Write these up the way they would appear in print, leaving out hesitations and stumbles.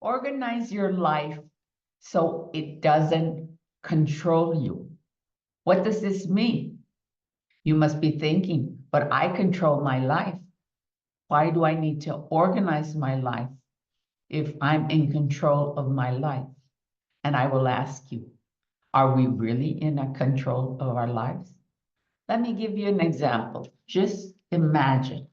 Organize your life so it doesn't control you. What does this mean? You must be thinking, but I control my life. Why do I need to organize my life if I'm in control of my life? And I will ask you, are we really in a control of our lives? Let me give you an example. Just imagine.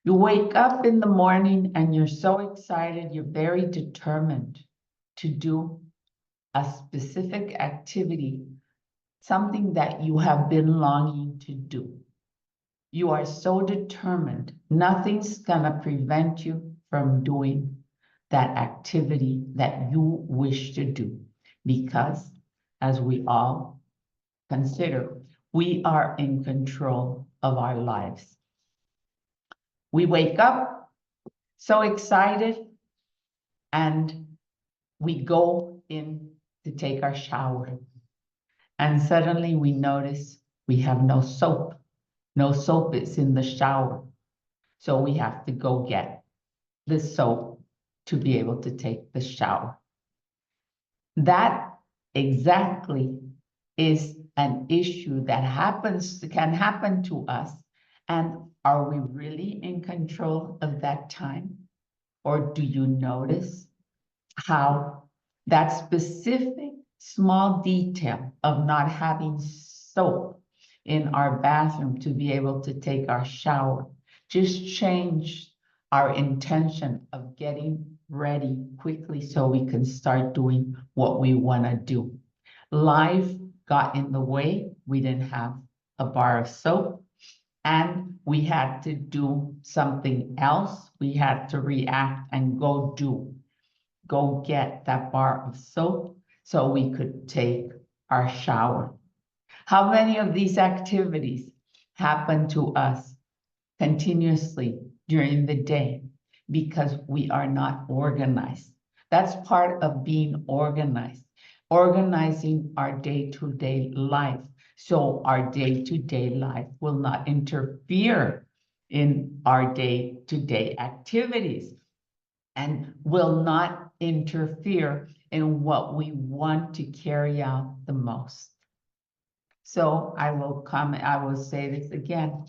You wake up in the morning and you're so excited, you're very determined to do a specific activity, something that you have been longing to do. You are so determined, nothing's gonna prevent you from doing that activity that you wish to do. Because, as we all consider, we are in control of our lives. We wake up so excited and we go in to take our shower. And suddenly we notice we have no soap. No soap is in the shower. So we have to go get the soap to be able to take the shower. That exactly is an issue that can happen to us. And are we really in control of that time? Or do you notice how that specific small detail of not having soap in our bathroom to be able to take our shower just changed our intention of getting ready quickly so we can start doing what we want to do? Life got in the way. We didn't have a bar of soap, and we had to do something else. We had to react and go get that bar of soap so we could take our shower. How many of these activities happen to us continuously during the day because we are not organized? That's part of being organized, organizing our day-to-day life so our day-to-day life will not interfere in our day-to-day activities and will not interfere in what we want to carry out the most. So I will say this again,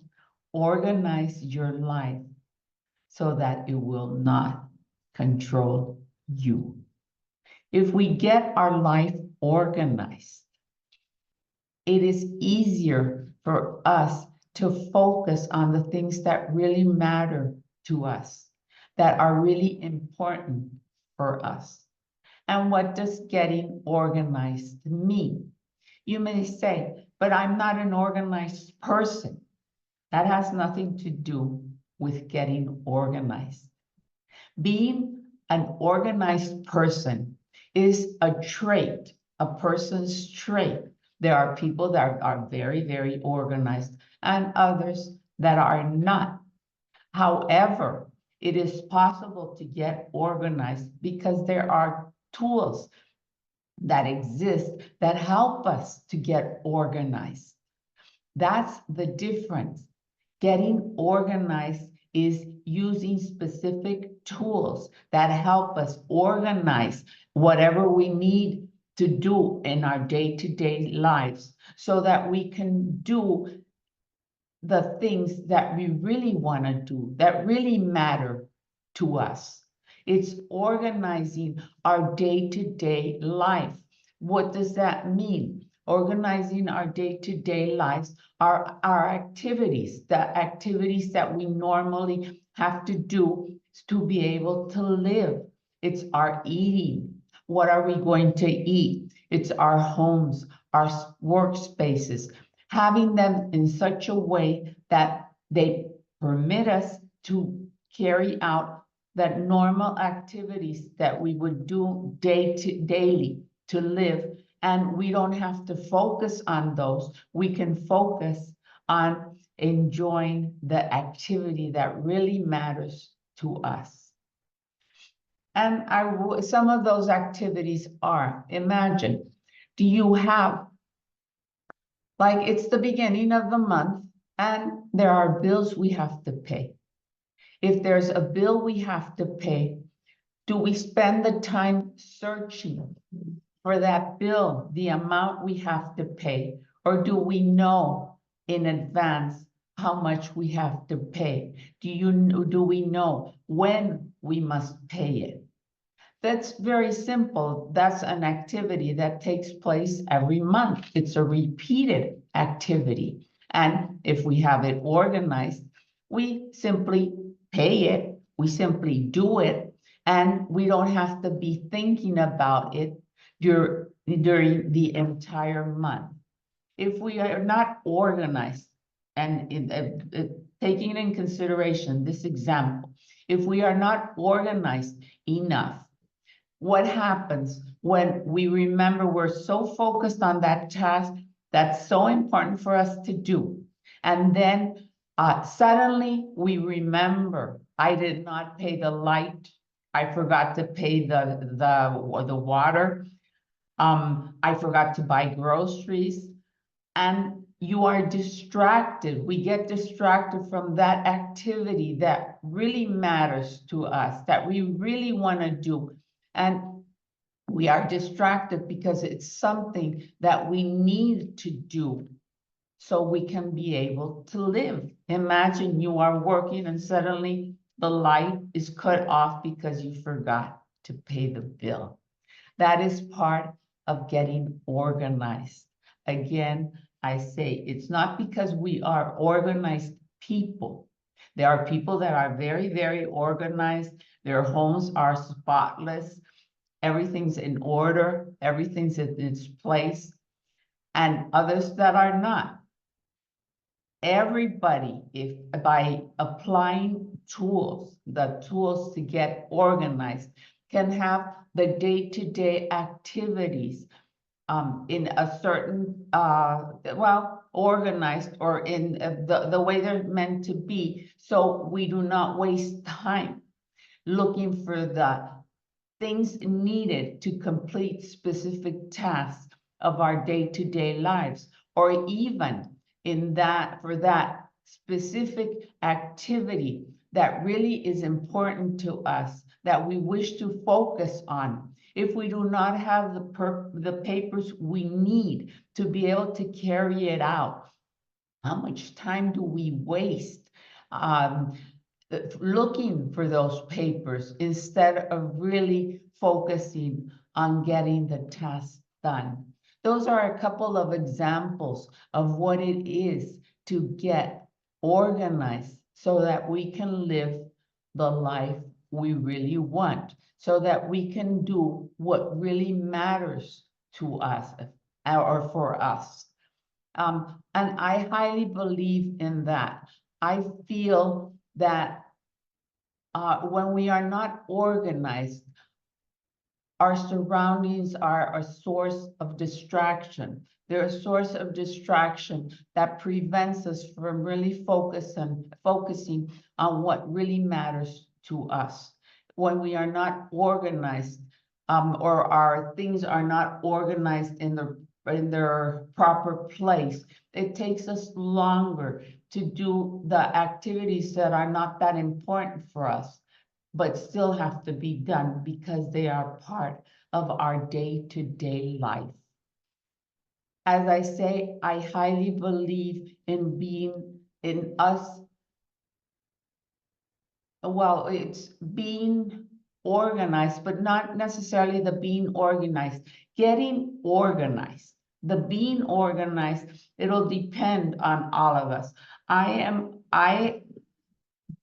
organize your life so that it will not control you. If we get our life organized, it is easier for us to focus on the things that really matter to us, that are really important for us. And what does getting organized mean? You may say, but I'm not an organized person. That has nothing to do with getting organized. Being an organized person is a trait, a person's trait. There are people that are very, very organized and others that are not. However, it is possible to get organized because there are tools that exist that help us to get organized. That's the difference. Getting organized is using specific tools that help us organize whatever we need to do in our day-to-day lives so that we can do the things that we really want to do, that really matter to us. It's organizing our day-to-day life. What does that mean? Organizing our day-to-day lives are our activities, the activities that we normally have to do to be able to live. It's our eating. What are we going to eat? It's our homes, our workspaces, having them in such a way that they permit us to carry out the normal activities that we would do daily to live. And we don't have to focus on those. We can focus on enjoying the activity that really matters to us. And some of those activities are, imagine, do you have, like, it's the beginning of the month and there are bills we have to pay. If there's a bill we have to pay, Do we spend the time searching for that bill, the amount we have to pay? Or do we know in advance how much we have to pay? Do we know when we must pay it? That's very simple. That's an activity that takes place every month. It's a repeated activity. And if we have it organized, we simply pay it, we simply do it, and we don't have to be thinking about it during the entire month. If we are not organized, and taking in consideration this example, if we are not organized enough, what happens when we remember we're so focused on that task that's so important for us to do, and then suddenly we remember, I did not pay the light, I forgot to pay the water, I forgot to buy groceries, and you are distracted. We get distracted from that activity that really matters to us, that we really want to do. And we are distracted because it's something that we need to do so we can be able to live. Imagine you are working and suddenly the light is cut off because you forgot to pay the bill. That is part of getting organized. Again, I say it's not because we are organized people. There are people that are very, very organized. Their homes are spotless. Everything's in order. Everything's in its place. And others that are not. Everybody, if by applying tools, the tools to get organized, can have the day-to-day activities in a certain, organized, or in the way they're meant to be, so we do not waste time looking for the things needed to complete specific tasks of our day-to-day lives, or even in that, for that specific activity that really is important to us, that we wish to focus on. If we do not have the papers we need to be able to carry it out, how much time do we waste looking for those papers instead of really focusing on getting the task done? Those are a couple of examples of what it is to get organized so that we can live the life we really want, so that we can do what really matters to us or for us. And I highly believe in that. I feel that when we are not organized, our surroundings are a source of distraction. They're a source of distraction that prevents us from really focusing on what really matters to us. When we are not organized, or our things are not organized in their proper place, it takes us longer to do the activities that are not that important for us, but still have to be done because they are part of our day-to-day life. As I say, I highly believe in us. Well, it's being organized, but not necessarily the being organized, getting organized. The being organized, it'll depend on all of us. I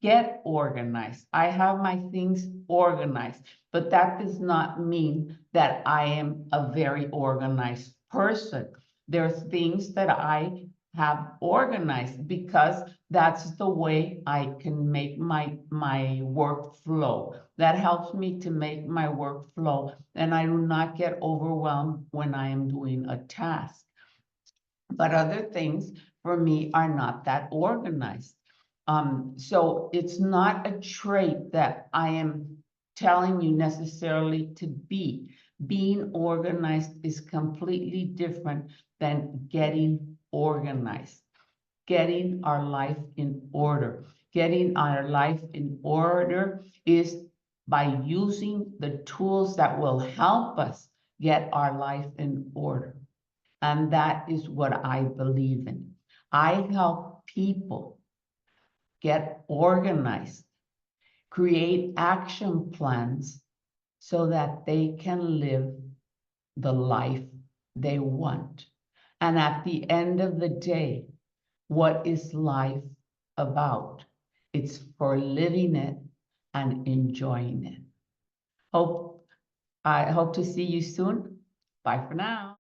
get organized. I have my things organized, but that does not mean that I am a very organized person. There's things that I have organized because that's the way I can make my work flow. That helps me to make my work flow, and I do not get overwhelmed when I am doing a task. But other things for me are not that organized. So it's not a trait that I am telling you necessarily to be. Being organized is completely different than getting organized. Getting our life in order. Getting our life in order is by using the tools that will help us get our life in order. And that is what I believe in. I help people get organized, create action plans so that they can live the life they want. And at the end of the day, what is life about? It's for living it and enjoying it. I hope to see you soon. Bye for now.